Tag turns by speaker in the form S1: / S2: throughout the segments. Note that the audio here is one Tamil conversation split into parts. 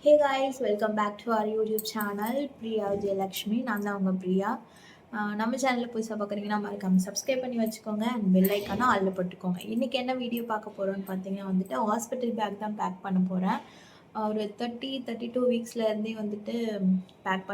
S1: Hey guys, welcome back to our YouTube channel Priya Jayalakshmi. நான் தான் உங்கள் பிரியா. நம்ம சேனலில் புதுசாக பார்க்குறீங்கன்னா மறக்காமல் சப்ஸ்கிரைப் பண்ணி வச்சுக்கோங்க அண்ட் பெல் ஐக்கானை ஆல்ல போட்டுக்கோங்க. இன்றைக்கி என்ன வீடியோ பார்க்க போகிறோன்னு பார்த்தீங்கன்னா வந்துட்டு ஹாஸ்பிட்டல் பேக் தான் பேக் பண்ண போகிறேன். ஒரு 32 வீக்ஸ்லேருந்தே வந்துட்டு பேக்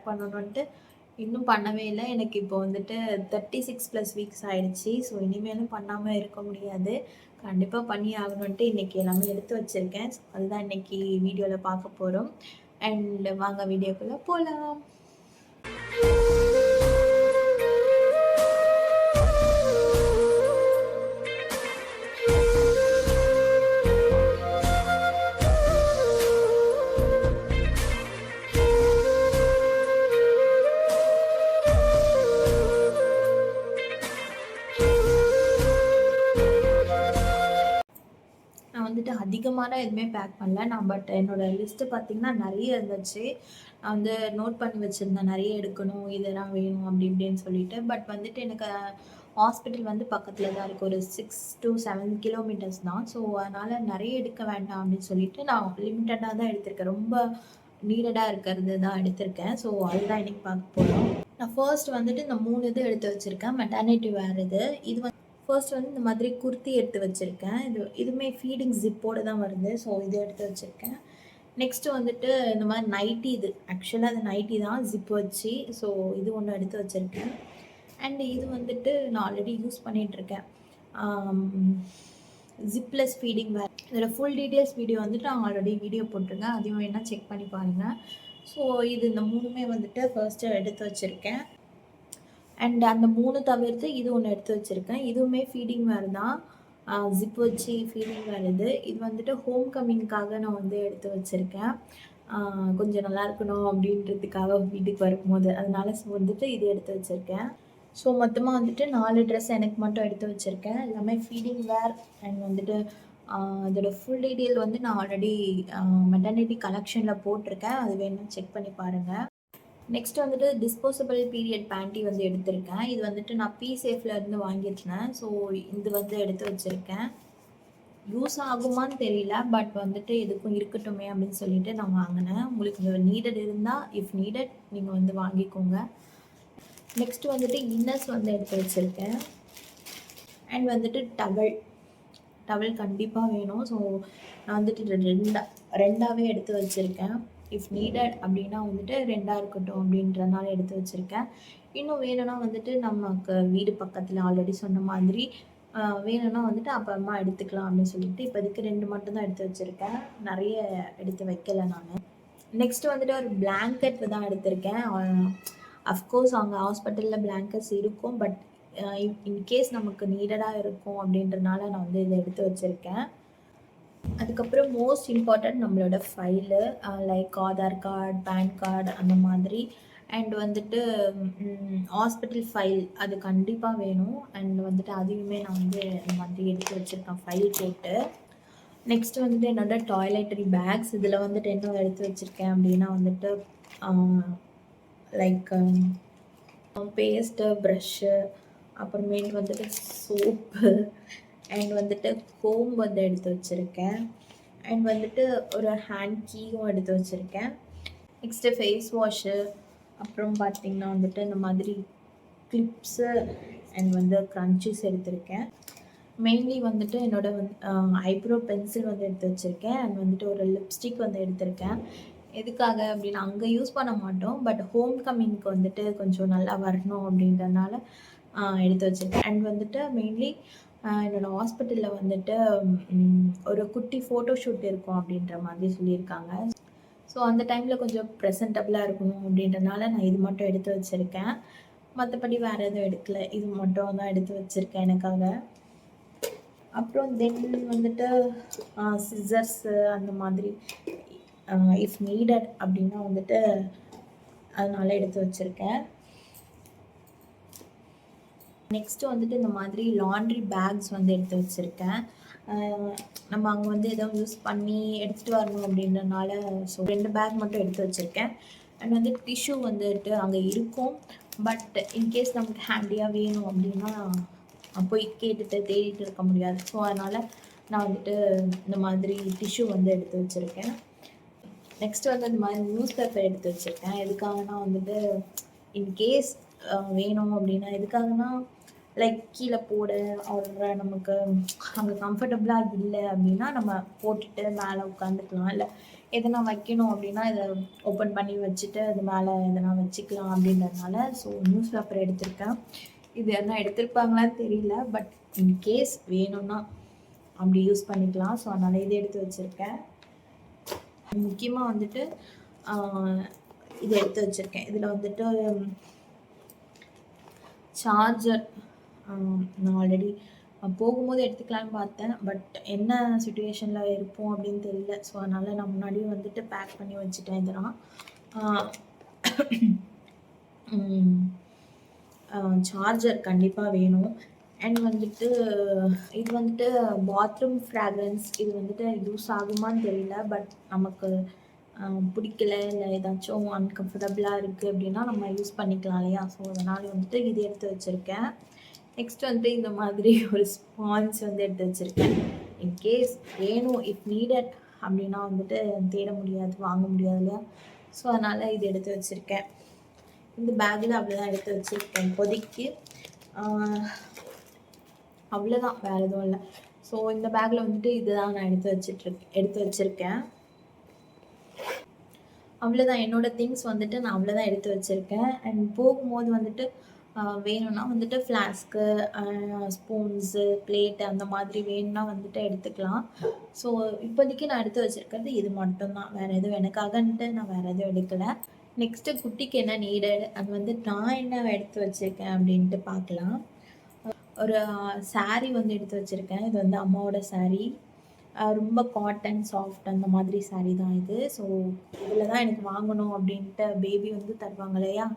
S1: பண்ணணுன்ட்டு இன்னும் பண்ணவே இல்லை. எனக்கு இப்போ வந்துட்டு 36+ வீக்ஸ் ஆகிடுச்சி. ஸோ இனிமேலும் பண்ணாமல் இருக்க முடியாது. கண்டிப்பாக பண்ணி ஆகணுன்ட்டு இன்றைக்கி எல்லாமே எடுத்து வச்சுருக்கேன். ஸோ அதுதான் இன்றைக்கி வீடியோவில் பார்க்க போகிறோம். அண்ட் வாங்க வீடியோக்குள்ளே போகலாம். வந்துட்டு அதிகமான எதுவுமே பேக் பண்ணல நான். பட் என்னோடய லிஸ்ட்டு பார்த்திங்கன்னா நிறைய இருந்துச்சு. நான் வந்து நோட் பண்ணி வச்சுருந்தேன், நிறைய எடுக்கணும், இதெல்லாம் வேணும் அப்படி இப்படின்னு சொல்லிட்டு. பட் வந்துட்டு எனக்கு ஹாஸ்பிட்டல் வந்து பக்கத்தில் தான் இருக்குது. ஒரு 6 to 7 கிலோமீட்டர்ஸ் தான். ஸோ அதனால் நிறைய எடுக்க வேண்டாம் அப்படின்னு சொல்லிட்டு நான் லிமிட்டடாக தான் எடுத்திருக்கேன். ரொம்ப நீடடாக இருக்கிறது தான் எடுத்திருக்கேன். ஸோ அதுதான் இன்றைக்கி பார்க்க போகிறோம். நான் ஃபர்ஸ்ட் வந்துட்டு இந்த 3 இது எடுத்து வச்சுருக்கேன். மெட்டர்னிட்டி வேர் இது வந்து ஃபர்ஸ்ட் வந்து இந்த மாதிரி குர்த்தி எடுத்து வச்சுருக்கேன். இதுவுமே ஃபீடிங் ஜிப்போடு தான் வருது. ஸோ இது எடுத்து வச்சுருக்கேன். நெக்ஸ்ட்டு வந்துட்டு இந்த மாதிரி நைட்டி, இது ஆக்சுவலாக அது நைட்டி தான் ஜிப் வச்சு. ஸோ இது ஒன்று எடுத்து வச்சுருக்கேன். அண்ட் இது வந்துட்டு நான் ஆல்ரெடி யூஸ் பண்ணிகிட்ருக்கேன், ஜிப்லெஸ் ஃபீடிங் வேர். இதோட ஃபுல் டீட்டெயில்ஸ் வீடியோ வந்துட்டு நான் ஆல்ரெடி வீடியோ போட்டிருக்கேன், அதையும் வேணால் செக் பண்ணி பாருங்கள். ஸோ இது இந்த 3மே வந்துட்டு ஃபர்ஸ்ட்டு எடுத்து வச்சுருக்கேன். அண்ட் அந்த 3 தவிர்த்து இது ஒன்று எடுத்து வச்சுருக்கேன். இதுவுமே ஃபீடிங் வேர் தான், ஜிப் வச்சு ஃபீடிங் வேர். இது வந்துட்டு ஹோம் கம்மிங்காக நான் வந்து எடுத்து வச்சுருக்கேன். கொஞ்சம் நல்லா இருக்கணும் அப்படின்றதுக்காக வீட்டுக்கு வரும்போது, அதனால வந்துட்டு இது எடுத்து வச்சுருக்கேன். ஸோ மொத்தமாக வந்துட்டு 4 ட்ரெஸ் எனக்கு மட்டும் எடுத்து வச்சுருக்கேன். எல்லாமே ஃபீடிங் வேர். அண்ட் வந்துட்டு அதோட ஃபுல் டீட்டெயில் வந்து நான் ஆல்ரெடி மெட்டர்னிட்டி கலெக்ஷனில் போட்டிருக்கேன், அது வேணும்னா செக் பண்ணி பாருங்கள். நெக்ஸ்ட் வந்துட்டு டிஸ்போசபிள் பீரியட் பேண்ட்டி வந்து எடுத்திருக்கேன். இது வந்துட்டு நான் பி-சேஃப்லேருந்து வாங்கியிருந்தேன். ஸோ இது வந்து எடுத்து வச்சுருக்கேன். யூஸ் ஆகுமான்னு தெரியல, பட் வந்துட்டு எதுக்கும் இருக்கட்டுமே அப்படின்னு சொல்லிட்டு நான் வாங்கினேன். உங்களுக்கு நீடட் இருந்தால், இஃப் நீடட் நீங்கள் வந்து வாங்கிக்கோங்க. நெக்ஸ்ட்டு வந்துட்டு இன்னர்ஸ் வந்து எடுத்து வச்சுருக்கேன். அண்ட் வந்துட்டு டவல் கண்டிப்பாக வேணும். ஸோ நான் வந்துட்டு ரெண்டாவே எடுத்து வச்சுருக்கேன். இஃப் நீடட் அப்படின்னா வந்துட்டு 2ஆக இருக்கட்டும் அப்படின்றனால எடுத்து வச்சுருக்கேன். இன்னும் வேணும்னா வந்துட்டு நமக்கு வீடு பக்கத்தில் ஆல்ரெடி சொன்ன மாதிரி வேணும்னா வந்துட்டு அப்புறமா எடுத்துக்கலாம் அப்படின்னு சொல்லிட்டு இப்போதைக்கு 2 மட்டும்தான் எடுத்து வச்சுருக்கேன். நிறைய எடுத்து வைக்கலை நான். நெக்ஸ்ட்டு வந்துட்டு ஒரு பிளாங்கெட் தான் எடுத்திருக்கேன். அஃப்கோர்ஸ் அவங்க ஹாஸ்பிட்டலில் பிளாங்கெட்ஸ் இருக்கும், பட் இன்கேஸ் நமக்கு நீடடாக இருக்கும் அப்படின்றனால நான் வந்து இதை எடுத்து வச்சுருக்கேன். அதுக்கப்புறம் மோஸ்ட் இம்பார்ட்டன்ட் நம்மளோட file, like Aadhaar card, PAN card அந்த மாதிரி. அண்ட் வந்துட்டு ஹாஸ்பிட்டல் ஃபைல் அது கண்டிப்பாக வேணும். அண்ட் வந்துட்டு அதையுமே நான் வந்து இந்த மாதிரி எடுத்து வச்சுருக்கேன் ஃபைல் போட்டு. நெக்ஸ்ட்டு வந்துட்டு என்னோடய டாய்லெட்டரி பேக்ஸ். இதில் வந்துட்டு என்ன எடுத்து வச்சுருக்கேன் அப்படின்னா வந்துட்டு லைக் பேஸ்ட்டு, ப்ரஷ்ஷு, அப்புறமேட்டு வந்துட்டு சோப்பு, அண்ட் வந்துட்டு கோம் வந்து எடுத்து வச்சுருக்கேன். அண்ட் வந்துட்டு ஒரு ஹேண்ட் கீயும் எடுத்து வச்சுருக்கேன். நெக்ஸ்ட்டு ஃபேஸ் வாஷு, அப்புறம் பார்த்திங்கன்னா வந்துட்டு இந்த மாதிரி கிளிப்ஸு அண்ட் வந்து க்ரன்ச்சீஸ் எடுத்திருக்கேன். மெயின்லி வந்துட்டு என்னோடய ஐப்ரோ பென்சில் வந்து எடுத்து வச்சுருக்கேன். அண்ட் வந்துட்டு ஒரு லிப்ஸ்டிக் வந்து எடுத்திருக்கேன். எதுக்காக அப்படின்னா அங்கே யூஸ் பண்ண மாட்டோம், பட் ஹோம் கம்மிங்க்கு வந்துட்டு கொஞ்சம் நல்லா வரணும் அப்படின்றனால எடுத்து வச்சுருக்கேன். அண்ட் வந்துட்டு மெயின்லி என்னோடய ஹாஸ்பிட்டலில் வந்துட்டு ஒரு குட்டி ஃபோட்டோ ஷூட் இருக்கும் அப்படின்ற மாதிரி சொல்லியிருக்காங்க. ஸோ அந்த டைமில் கொஞ்சம் ப்ரெசன்டபுளாக இருக்கணும் அப்படின்றனால நான் இது மட்டும் எடுத்து வச்சுருக்கேன். மற்றபடி வேறு எதுவும் எடுக்கலை, இது மட்டும் தான் எடுத்து வச்சுருக்கேன் எனக்காக. அப்புறம் தென் வந்துட்டு சிசர்ஸு அந்த மாதிரி இஃப் நீடட் அப்படின்னா வந்துட்டு அதனால எடுத்து வச்சுருக்கேன். நெக்ஸ்ட்டு வந்துட்டு இந்த மாதிரி லாண்ட்ரி பேக்ஸ் வந்து எடுத்து வச்சுருக்கேன். நம்ம அங்கே வந்து எதாவது யூஸ் பண்ணி எடுத்துகிட்டு வரணும் அப்படின்றனால ஸோ 2 பேக் மட்டும் எடுத்து வச்சுருக்கேன். அண்ட் வந்து டிஷ்யூ வந்துட்டு அங்கே இருக்கும், பட் இன்கேஸ் நமக்கு ஹேண்டியாக வேணும் அப்படின்னா போய் கேட்டுட்டு தேடிட்டு இருக்க முடியாது. ஸோ அதனால் நான் வந்துட்டு இந்த மாதிரி டிஷ்யூ வந்து எடுத்து வச்சுருக்கேன். நெக்ஸ்ட் வந்து இந்த மாதிரி நியூஸ் பேப்பர் எடுத்து வச்சுருக்கேன். எதுக்காகனா வந்துட்டு இன்கேஸ் வேணும் அப்படின்னா எதுக்காகனா லைக் கீழே போட ஒரு நமக்கு அங்கே கம்ஃபர்டபுளாக இல்லை அப்படின்னா நம்ம போட்டுட்டு மேலே உட்காந்துக்கலாம். இல்லை எதனா வைக்கணும் அப்படின்னா இதை ஓப்பன் பண்ணி வச்சுட்டு அது மேலே எதனா வச்சுக்கலாம் அப்படின்றதுனால ஸோ நியூஸ் பேப்பர் எடுத்திருக்கேன். இது என்ன எடுத்திருப்பாங்களான்னு தெரியல, பட் இன்கேஸ் வேணும்னா அப்படி யூஸ் பண்ணிக்கலாம். ஸோ அதனால் இதை எடுத்து வச்சுருக்கேன். முக்கியமாக வந்துட்டு இதை எடுத்து வச்சுருக்கேன். இதில் வந்துட்டு சார்ஜர் நான் ஆல்ரெடி போகும்போது எடுத்துக்கலான்னு பார்த்தேன், பட் என்ன சுச்சுவேஷனில் இருப்போம் அப்படின்னு தெரியல. ஸோ அதனால் நான் முன்னாடியே வந்துட்டு பேக் பண்ணி வச்சுட்டேன். இதெல்லாம் சார்ஜர் கண்டிப்பாக வேணும். அண்ட் வந்துட்டு இது வந்துட்டு பாத்ரூம் ஃப்ராக்ரன்ஸ். இது வந்துட்டு யூஸ் ஆகுமான்னு தெரியல, பட் நமக்கு பிடிக்கல இல்லை ஏதாச்சும் அன்கம்ஃபர்டபுளாக இருக்குது அப்படின்னா நம்ம யூஸ் பண்ணிக்கலாம் இல்லையா. ஸோ அதனால் வந்துட்டு இது எடுத்து வச்சுருக்கேன். நெக்ஸ்ட் வந்துட்டு இந்த மாதிரி ஒரு ஸ்பான்ஸ் வந்து எடுத்து வச்சுருக்கேன். இன்கேஸ் வேணும் இஃப் நீடட் அப்படின்னா வந்துட்டு தேட முடியாது, வாங்க முடியாது இல்லையா. ஸோ அதனால் இது எடுத்து வச்சுருக்கேன். இந்த பேக்கில் அவ்வளோதான் எடுத்து வச்சுருக்கேன் இப்போதைக்கு. அவ்வளோதான், வேறு எதுவும் இல்லை. ஸோ இந்த பேக்கில் வந்துட்டு இதுதான் நான் எடுத்து வச்சுருக்கேன். அவ்வளோதான் என்னோடய திங்ஸ் வந்துட்டு நான் அவ்வளோதான் எடுத்து வச்சுருக்கேன். அண்ட் போகும்போது வந்துட்டு வேணும்னா வந்துட்டு ஃப்ளாஸ்க்கு, ஸ்பூன்ஸு, பிளேட்டு அந்த மாதிரி வேணும்னா வந்துட்டு எடுத்துக்கலாம். ஸோ இப்போதைக்கு நான் எடுத்து வச்சுருக்கிறது இது மட்டும்தான். வேறு எதுவும் எனக்காகன்ட்டு நான் வேறு எதுவும் எடுக்கலை. நெக்ஸ்ட்டு குட்டிக்கு என்ன நீடட் அது வந்து நான் என்ன எடுத்து வச்சுருக்கேன் அப்படின்ட்டு பார்க்கலாம். ஒரு சாரீ வந்து எடுத்து வச்சுருக்கேன். இது வந்து அம்மாவோட சாரீ. ரொம்ப காட்டன் சாஃப்ட் அந்த மாதிரி சாரீ தான் இது. ஸோ இதில் தான் எனக்கு வாங்கணும் அப்படின்ட்டு பேபி வந்து தருவாங்க இல்லையா.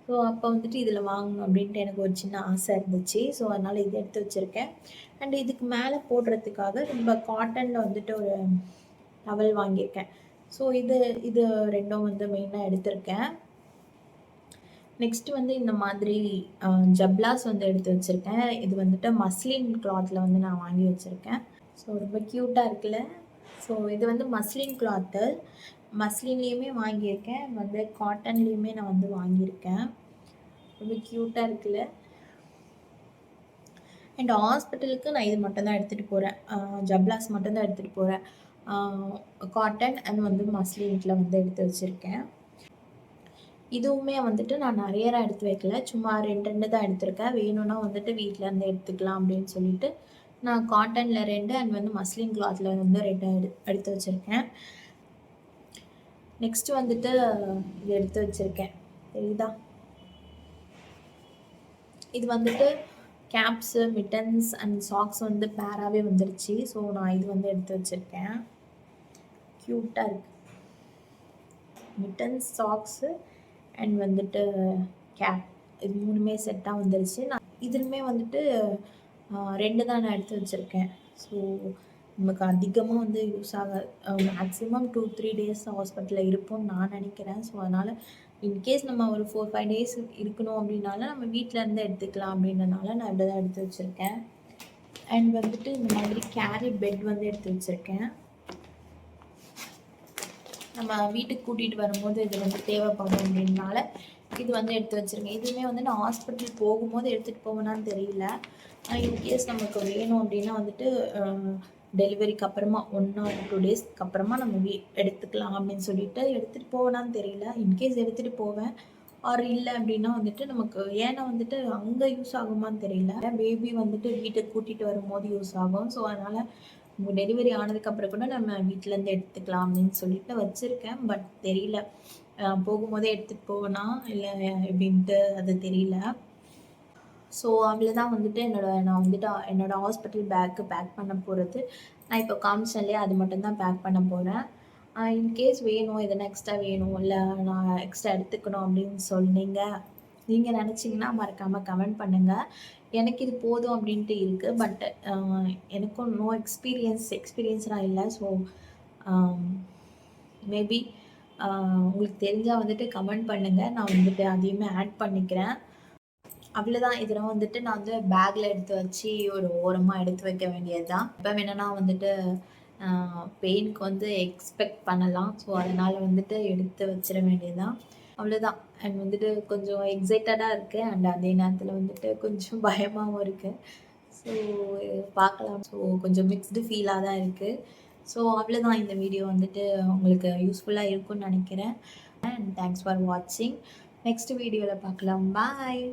S1: ஸோ அப்போ வந்துட்டு இதில் வாங்கணும் அப்படின்ட்டு எனக்கு ஒரு சின்ன ஆசை இருந்துச்சு. ஸோ அதனால் இதை எடுத்து வச்சுருக்கேன். அண்ட் இதுக்கு மேலே போடுறதுக்காக ரொம்ப காட்டனில் வந்துட்டு ஒரு டவல் வாங்கியிருக்கேன். ஸோ இது ரெண்டும் வந்து மெயினாக எடுத்திருக்கேன். நெக்ஸ்ட்டு வந்து இந்த மாதிரி ஜப்லாஸ் வந்து எடுத்து வச்சுருக்கேன். இது வந்துட்டு மஸ்லின் கிளாத்தில் வந்து நான் வாங்கி வச்சுருக்கேன். ஸோ ரொம்ப க்யூட்டாக இருக்குல்ல. ஸோ இது வந்து மஸ்லின் கிளாத்து. மஸ்லின்லேயுமே வாங்கியிருக்கேன், வந்து காட்டன்லேயுமே நான் வந்து வாங்கியிருக்கேன். ரொம்ப க்யூட்டாக இருக்குல்ல. அண்ட் ஹாஸ்பிட்டலுக்கு நான் இது மட்டும்தான் எடுத்துகிட்டு போகிறேன். ஜப்லாஸ் மட்டும்தான் எடுத்துகிட்டு போகிறேன். காட்டன் அண்ட் வந்து மஸ்லினில் வந்து எடுத்து வச்சுருக்கேன். இதுவுமே வந்துட்டு நான் நிறையலாம் எடுத்து வைக்கல, சும்மா 2 தான் எடுத்திருக்கேன். வேணும்னா வந்துட்டு வீட்டில் இருந்து எடுத்துக்கலாம் அப்படின்னு சொல்லிட்டு நான் காட்டனில் 2 அண்ட் வந்து மஸ்லின் கிளாத்தில் வந்து 2 எடுத்து வச்சுருக்கேன். நெக்ஸ்ட்டு வந்துட்டு இது எடுத்து வச்சுருக்கேன், தெரியுதா. இது வந்துட்டு கேப்ஸு, மிட்டன்ஸ் அண்ட் சாக்ஸ் வந்து பேராகவே வந்துருச்சு. ஸோ நான் இது வந்து எடுத்து வச்சுருக்கேன். க்யூட்டாக இருக்குது. மிட்டன்ஸ், சாக்ஸு அண்ட் வந்துட்டு கேப், இது 3மே செட்டாக வந்துருச்சு. நான் இதுலுமே வந்துட்டு 2 தான் நான் எடுத்து வச்சுருக்கேன். ஸோ நமக்கு அதிகமாக வந்து யூஸ் மேக்ஸிமம் 2-3 டேஸ் ஹாஸ்பிட்டலில் இருப்போம்னு நான் நினைக்கிறேன். ஸோ அதனால் இன்கேஸ் நம்ம ஒரு 4-5 டேஸ் இருக்கணும் அப்படின்னால நம்ம வீட்டில் இருந்து எடுத்துக்கலாம் அப்படின்றனால நான் இப்படி தான் எடுத்து வச்சுருக்கேன். அண்ட் வந்துட்டு இந்த மாதிரி கேரி பெட் வந்து எடுத்து வச்சுருக்கேன். நம்ம வீட்டுக்கு கூட்டிகிட்டு வரும்போது இது வந்து தேவைப்படும் அப்படின்னால இது வந்து எடுத்து வச்சுருக்கேன். இதுவுமே வந்து நான் ஹாஸ்பிட்டல் போகும்போது எடுத்துகிட்டு போவேனான்னு தெரியல. இன்கேஸ் நமக்கு வேணும் அப்படின்னா வந்துட்டு டெலிவரிக்கு அப்புறமா 1 or 2 டேஸ்க்கு அப்புறமா நம்ம எடுத்துக்கலாம் அப்படின்னு சொல்லிட்டு எடுத்துகிட்டு போவேனான்னு தெரியல. இன்கேஸ் எடுத்துகிட்டு போவேன். ஆர் இல்லை அப்படின்னா வந்துட்டு நமக்கு ஏன்னா வந்துட்டு அங்கே யூஸ் ஆகுமான்னு தெரியல. பேபி வந்துட்டு வீட்டுக்கு கூட்டிகிட்டு வரும்போது யூஸ் ஆகும். ஸோ அதனால் டெலிவரி ஆனதுக்கப்புறம் கூட நம்ம வீட்டிலேருந்து எடுத்துக்கலாம் அப்படின்னு சொல்லிட்டு வச்சுருக்கேன். பட் தெரியல, போகும்போதே எடுத்துகிட்டு போவேனா இல்லை எப்படின்ட்டு அது தெரியல. ஸோ அவ்வளோதான் வந்துட்டு நான் வந்துட்டு என்னோடய ஹாஸ்பிட்டல் பேக்கு பேக் பண்ண போகிறது. நான் இப்போ காமிச்சேன் இல்லையா, அது மட்டும்தான் பேக் பண்ண போகிறேன். இன்கேஸ் வேணும், எதனா எக்ஸ்ட்ரா வேணும் இல்லை நான் எக்ஸ்ட்ரா எடுத்துக்கணும் அப்படின்னு சொன்னீங்க நீங்கள் நினச்சிங்கன்னா மறக்காமல் கமெண்ட் பண்ணுங்கள். எனக்கு இது போதும் அப்படின்ட்டு இருக்குது. பட் எனக்கும் நோ எக்ஸ்பீரியன்ஸ்லாம் இல்லை. ஸோ மேபி உங்களுக்கு தெரிஞ்சால் வந்துட்டு கமெண்ட் பண்ணுங்கள், நான் வந்துட்டு அதையுமே ஆட் பண்ணிக்கிறேன். அவ்வளோதான். இதெல்லாம் வந்துட்டு நான் வந்து பேக்கில் எடுத்து வச்சு ஒரு ஓரமாக எடுத்து வைக்க வேண்டியது தான். இப்போ வேணுன்னா வந்துட்டு பெயினுக்கு வந்து எக்ஸ்பெக்ட் பண்ணலாம். ஸோ அதனால் வந்துட்டு எடுத்து வச்சிட வேண்டியதுதான். அவ்வளோதான். அண்ட் வந்துட்டு கொஞ்சம் எக்ஸைட்டடாக இருக்குது அண்ட் அதே நேரத்தில் வந்துட்டு கொஞ்சம் பயமாகவும் இருக்குது. ஸோ பார்க்கலாம். ஸோ கொஞ்சம் மிக்ஸ்டு ஃபீலாக தான் இருக்குது. ஸோ அவ்வளோதான். இந்த வீடியோ வந்துட்டு உங்களுக்கு யூஸ்ஃபுல்லாக இருக்கும்னு நினைக்கிறேன். அண்ட் தேங்க்ஸ் ஃபார் வாட்சிங். நெக்ஸ்ட் வீடியோவில் பார்க்கலாம். பாய்.